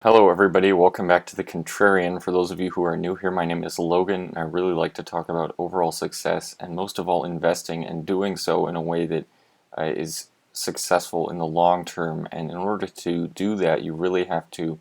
Hello everybody, welcome back to The Contrarian. For those of you who are new here, my name is Logan, and I really like to talk about overall success and most of all investing and doing so in a way that is successful in the long term. And in order to do that, you really have to,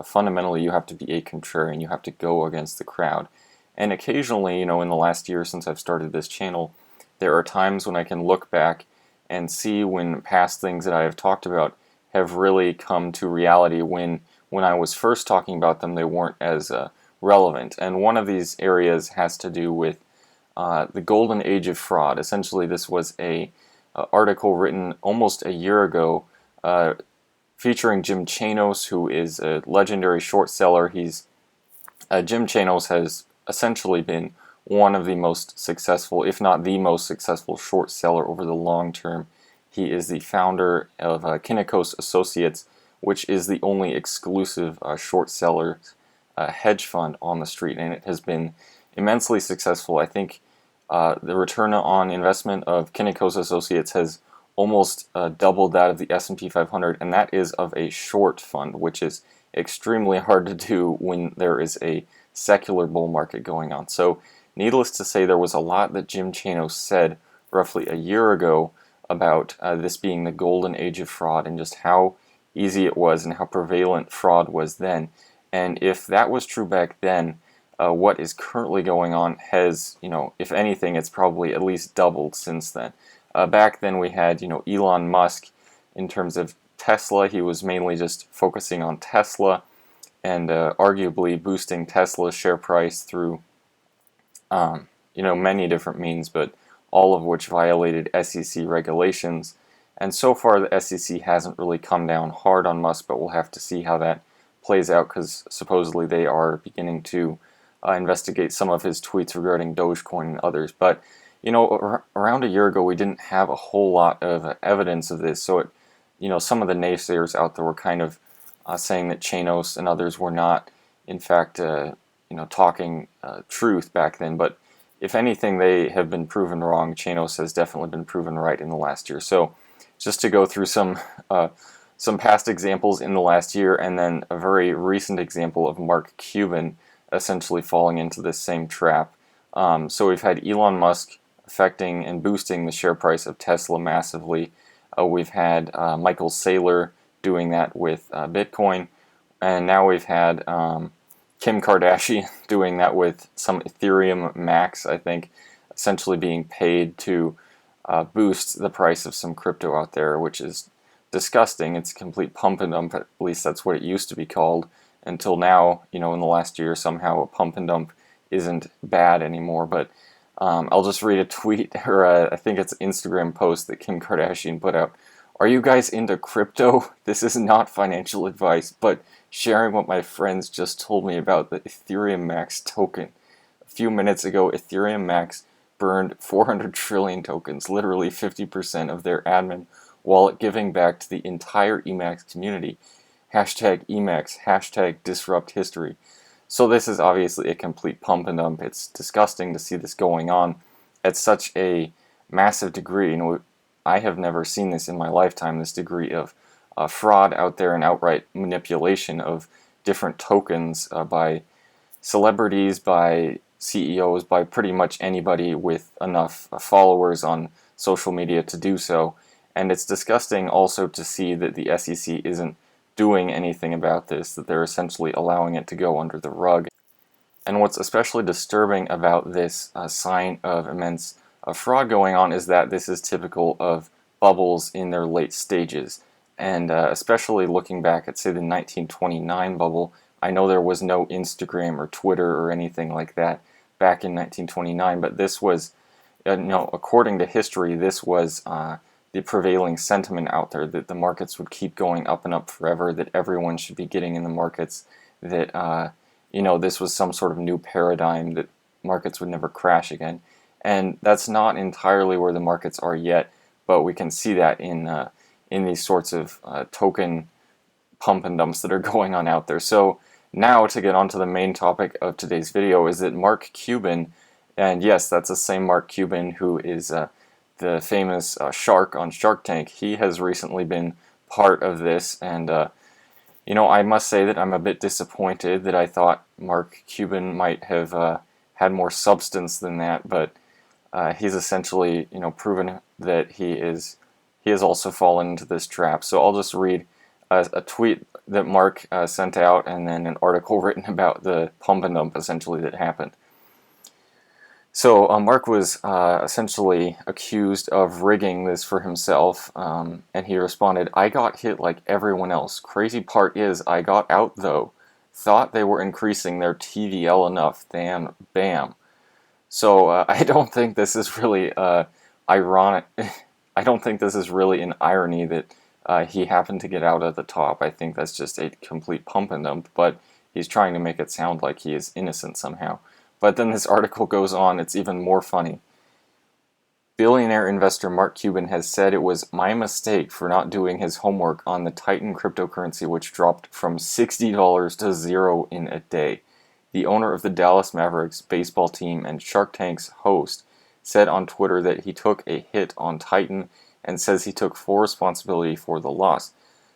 fundamentally, you have to be a contrarian. You have to go against the crowd. And occasionally, in the last year since I've started this channel, there are times when I can look back and see when past things that I have talked about have really come to reality when I was first talking about them, they weren't as relevant. And one of these areas has to do with the golden age of fraud. Essentially, this was a article written almost a year ago featuring Jim Chanos, who is a legendary short seller. Jim Chanos has essentially been one of the most successful, if not the most successful, short seller over the long term. He is the founder of Kinnikos Associates, which is the only exclusive short seller hedge fund on the street, and it has been immensely successful. I think the return on investment of Kinnikos Associates has almost doubled that of the S&P 500, and that is of a short fund, which is extremely hard to do when there is a secular bull market going on. So needless to say, there was a lot that Jim Chanos said roughly a year ago about this being the golden age of fraud and just how easy it was and how prevalent fraud was then. And if that was true back then, what is currently going on has, if anything, it's probably at least doubled since then. Back then we had, Elon Musk in terms of Tesla. He was mainly just focusing on Tesla and arguably boosting Tesla's share price through, many different means, but all of which violated SEC regulations. And so far, the SEC hasn't really come down hard on Musk, but we'll have to see how that plays out because supposedly they are beginning to investigate some of his tweets regarding Dogecoin and others. But, around a year ago, we didn't have a whole lot of evidence of this. So, some of the naysayers out there were kind of saying that Chanos and others were not, in fact, talking truth back then. But if anything, they have been proven wrong. Chanos has definitely been proven right in the last year. So, just to go through some past examples in the last year, and then a very recent example of Mark Cuban essentially falling into this same trap. So we've had Elon Musk affecting and boosting the share price of Tesla massively. We've had Michael Saylor doing that with Bitcoin, and now we've had Kim Kardashian doing that with some Ethereum Max, I think, essentially being paid to boost the price of some crypto out there, which is disgusting. It's a complete pump and dump. At least that's what it used to be called until now. In the last year, somehow a pump and dump isn't bad anymore. But I'll just read a tweet, or I think it's an Instagram post that Kim Kardashian put out. Are you guys into crypto? This is not financial advice, but sharing what my friends just told me about the Ethereum Max token. A few minutes ago, Ethereum Max burned 400 trillion tokens, literally 50% of their admin wallet, giving back to the entire Emacs community. Hashtag Emacs, hashtag disrupt history. So this is obviously a complete pump and dump. It's disgusting to see this going on at such a massive degree. I have never seen this in my lifetime, this degree of fraud out there and outright manipulation of different tokens by celebrities, by CEOs, by pretty much anybody with enough followers on social media to do so. And it's disgusting also to see that the SEC isn't doing anything about this, that they're essentially allowing it to go under the rug. And what's especially disturbing about this sign of immense fraud going on is that this is typical of bubbles in their late stages. And especially looking back at, say, the 1929 bubble, I know there was no Instagram or Twitter or anything like that back in 1929, but this was, according to history, this was the prevailing sentiment out there, that the markets would keep going up and up forever, that everyone should be getting in the markets, that, this was some sort of new paradigm, that markets would never crash again. And that's not entirely where the markets are yet, but we can see that in these sorts of token pump and dumps that are going on out there. So now to get on to the main topic of today's video is that Mark Cuban, and yes, that's the same Mark Cuban who is the famous shark on Shark Tank, he has recently been part of this, and I must say that I'm a bit disappointed that I thought Mark Cuban might have had more substance than that, but he's essentially, proven that he has also fallen into this trap. So I'll just read a tweet that Mark sent out, and then an article written about the pump and dump essentially that happened. So Mark was essentially accused of rigging this for himself, and he responded, "I got hit like everyone else. Crazy part is I got out though. Thought they were increasing their TVL enough. Then bam." So I don't think this is really ironic. I don't think this is really an irony that he happened to get out at the top. I think that's just a complete pump and dump, but he's trying to make it sound like he is innocent somehow. But then this article goes on, it's even more funny. Billionaire investor Mark Cuban has said it was my mistake for not doing his homework on the Titan cryptocurrency, which dropped from $60 to zero in a day. The owner of the Dallas Mavericks baseball team and Shark Tank's host said on Twitter that he took a hit on Titan and says he took full responsibility for the loss.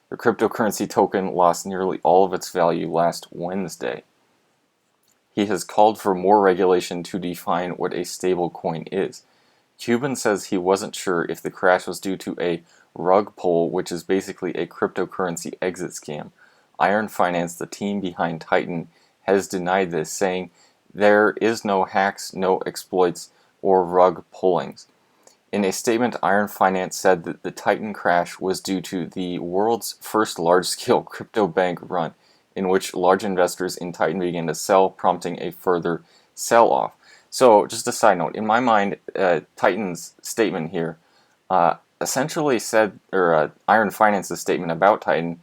The cryptocurrency token lost nearly all of its value last Wednesday. He has called for more regulation to define what a stablecoin is. Cuban says he wasn't sure if the crash was due to a rug pull, which is basically a cryptocurrency exit scam. Iron Finance, the team behind Titan, has denied this, saying there is no hacks, no exploits, or rug pullings. In a statement, Iron Finance said that the Titan crash was due to the world's first large-scale crypto bank run, in which large investors in Titan began to sell, prompting a further sell-off. So, just a side note, in my mind, Titan's statement here essentially said, or Iron Finance's statement about Titan,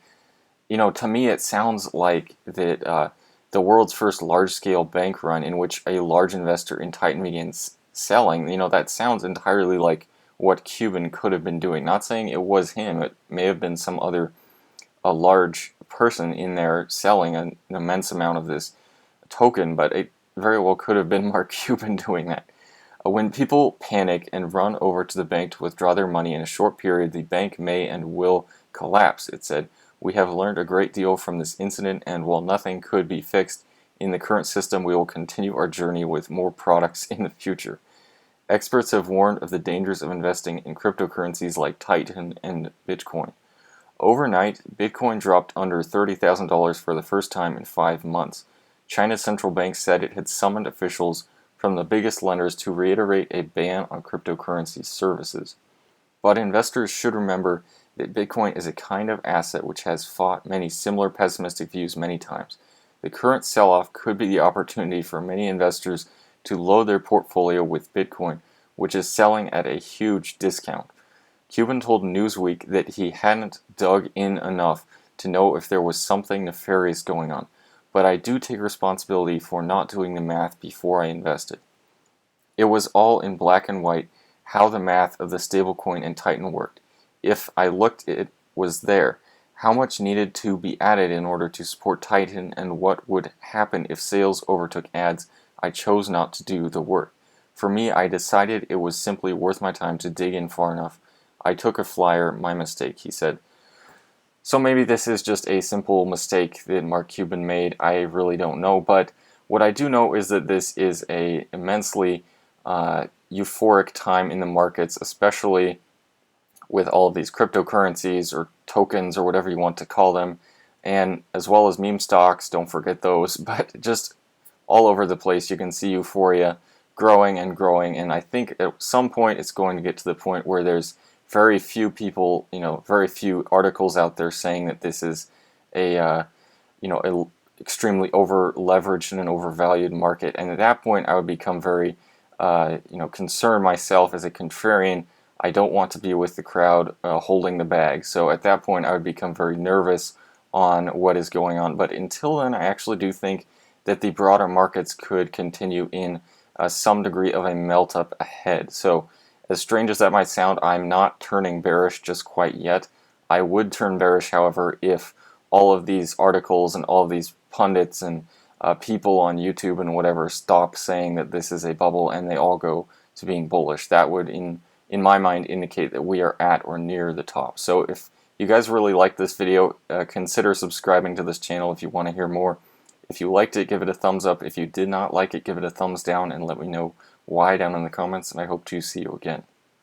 to me it sounds like that the world's first large-scale bank run in which a large investor in Titan begins selling, that sounds entirely like what Cuban could have been doing. Not saying it was him, it may have been some other a large person in there selling an immense amount of this token, but it very well could have been Mark Cuban doing that. When people panic and run over to the bank to withdraw their money in a short period, the bank may and will collapse, it said. We have learned a great deal from this incident, and while nothing could be fixed in the current system, we will continue our journey with more products in the future. Experts have warned of the dangers of investing in cryptocurrencies like Titan and Bitcoin. Overnight, Bitcoin dropped under $30,000 for the first time in 5 months. China's central bank said it had summoned officials from the biggest lenders to reiterate a ban on cryptocurrency services. But investors should remember that Bitcoin is a kind of asset which has fought many similar pessimistic views many times. The current sell-off could be the opportunity for many investors to load their portfolio with Bitcoin, which is selling at a huge discount. Cuban told Newsweek that he hadn't dug in enough to know if there was something nefarious going on, but I do take responsibility for not doing the math before I invested. It was all in black and white how the math of the stablecoin and Titan worked. If I looked, it was there. How much needed to be added in order to support Titan, and what would happen if sales overtook ads? I chose not to do the work. For me, I decided it was simply worth my time to dig in far enough. I took a flyer, my mistake, he said. So maybe this is just a simple mistake that Mark Cuban made. I really don't know, but what I do know is that this is a immensely euphoric time in the markets, especially with all of these cryptocurrencies or tokens or whatever you want to call them, and as well as meme stocks, don't forget those, but just all over the place you can see euphoria growing and growing, and I think at some point it's going to get to the point where there's very few people, very few articles out there saying that this is a extremely over leveraged and an overvalued market, and at that point I would become very concerned myself as a contrarian. I don't want to be with the crowd holding the bag. So at that point, I would become very nervous on what is going on. But until then, I actually do think that the broader markets could continue in some degree of a melt-up ahead. So as strange as that might sound, I'm not turning bearish just quite yet. I would turn bearish, however, if all of these articles and all of these pundits and people on YouTube and whatever stop saying that this is a bubble and they all go to being bullish. That would, in my mind, indicate that we are at or near the top. So if you guys really liked this video, consider subscribing to this channel if you want to hear more. If you liked it, give it a thumbs up. If you did not like it, give it a thumbs down and let me know why down in the comments, and I hope to see you again.